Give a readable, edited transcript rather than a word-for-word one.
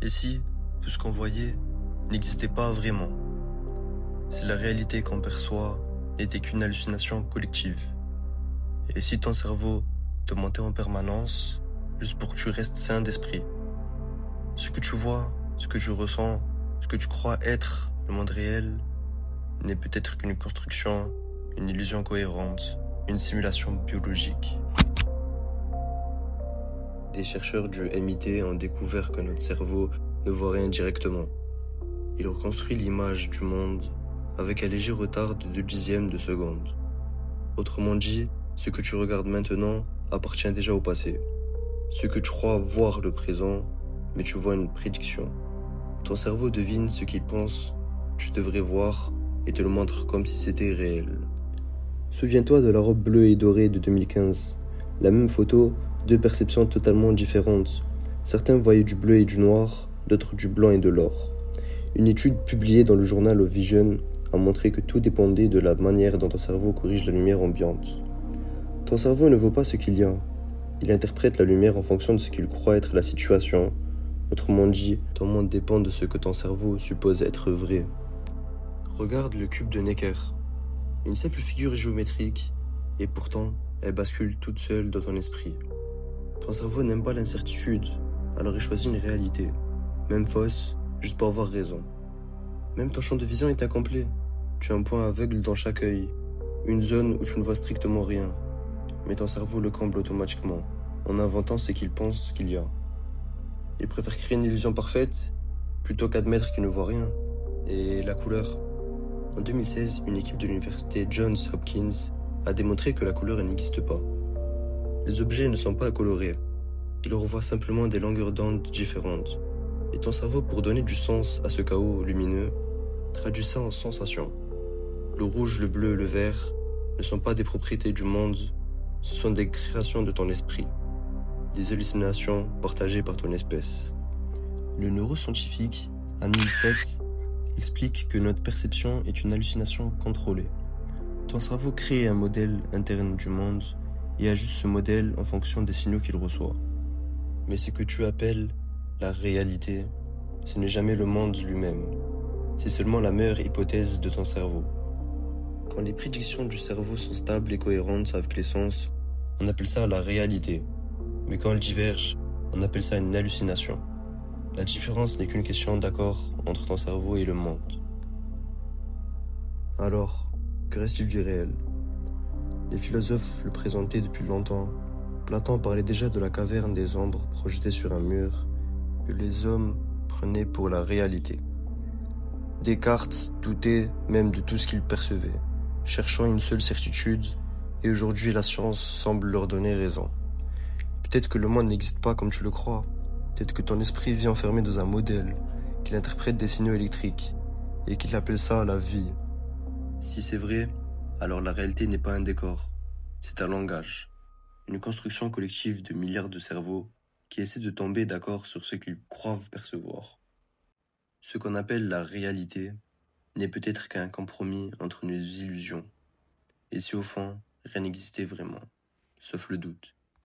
Et si tout ce qu'on voyait n'existait pas vraiment? Si la réalité qu'on perçoit n'était qu'une hallucination collective? Et si ton cerveau te mentait en permanence, juste pour que tu restes sain d'esprit? Ce que tu vois, ce que tu ressens, ce que tu crois être le monde réel n'est peut-être qu'une construction, une illusion cohérente, une simulation biologique. Des chercheurs du MIT ont découvert que notre cerveau ne voit rien directement. Il reconstruit l'image du monde avec un léger retard de 2/10 de seconde. Autrement dit, ce que tu regardes maintenant appartient déjà au passé. Ce que tu crois voir le présent, mais tu vois une prédiction. Ton cerveau devine ce qu'il pense que tu devrais voir et te le montre comme si c'était réel. Souviens-toi de la robe bleue et dorée de 2015. La même photo, deux perceptions totalement différentes. Certains voyaient du bleu et du noir, d'autres du blanc et de l'or. Une étude publiée dans le journal of Vision a montré que tout dépendait de la manière dont ton cerveau corrige la lumière ambiante. Ton cerveau ne voit pas ce qu'il y a. Il interprète la lumière en fonction de ce qu'il croit être la situation. Autrement dit, ton monde dépend de ce que ton cerveau suppose être vrai. Regarde le cube de Necker. Une simple figure géométrique, et pourtant, elle bascule toute seule dans ton esprit. Ton cerveau n'aime pas l'incertitude, alors il choisit une réalité, même fausse, juste pour avoir raison. Même ton champ de vision est incomplet. Tu as un point aveugle dans chaque œil, une zone où tu ne vois strictement rien. Mais ton cerveau le comble automatiquement, en inventant ce qu'il pense qu'il y a. Il préfère créer une illusion parfaite, plutôt qu'admettre qu'il ne voit rien. Et la couleur. En 2016, une équipe de l'université Johns Hopkins a démontré que la couleur n'existe pas. Les objets ne sont pas colorés. Ils revoient simplement des longueurs d'onde différentes. Et ton cerveau, pour donner du sens à ce chaos lumineux, traduit ça en sensations. Le rouge, le bleu, le vert ne sont pas des propriétés du monde, ce sont des créations de ton esprit, des hallucinations partagées par ton espèce. Le neuroscientifique Anil Seth explique que notre perception est une hallucination contrôlée. Ton cerveau crée un modèle interne du monde et ajuste ce modèle en fonction des signaux qu'il reçoit. Mais ce que tu appelles la réalité, ce n'est jamais le monde lui-même. C'est seulement la meilleure hypothèse de ton cerveau. Quand les prédictions du cerveau sont stables et cohérentes avec les sens, on appelle ça la réalité. Mais quand elles divergent, on appelle ça une hallucination. La différence n'est qu'une question d'accord entre ton cerveau et le monde. Alors, que reste-t-il du réel? Les philosophes le présentaient depuis longtemps. Platon parlait déjà de la caverne des ombres projetée sur un mur, que les hommes prenaient pour la réalité. Descartes doutait même de tout ce qu'il percevait, cherchant une seule certitude, et aujourd'hui la science semble leur donner raison. Peut-être que le monde n'existe pas comme tu le crois. Peut-être que ton esprit vit enfermé dans un modèle, qu'il interprète des signaux électriques, et qu'il appelle ça la vie. Si c'est vrai, alors la réalité n'est pas un décor, c'est un langage. Une construction collective de milliards de cerveaux qui essaient de tomber d'accord sur ce qu'ils croient percevoir. Ce qu'on appelle la réalité n'est peut-être qu'un compromis entre nos illusions. Et si au fond, rien n'existait vraiment, sauf le doute.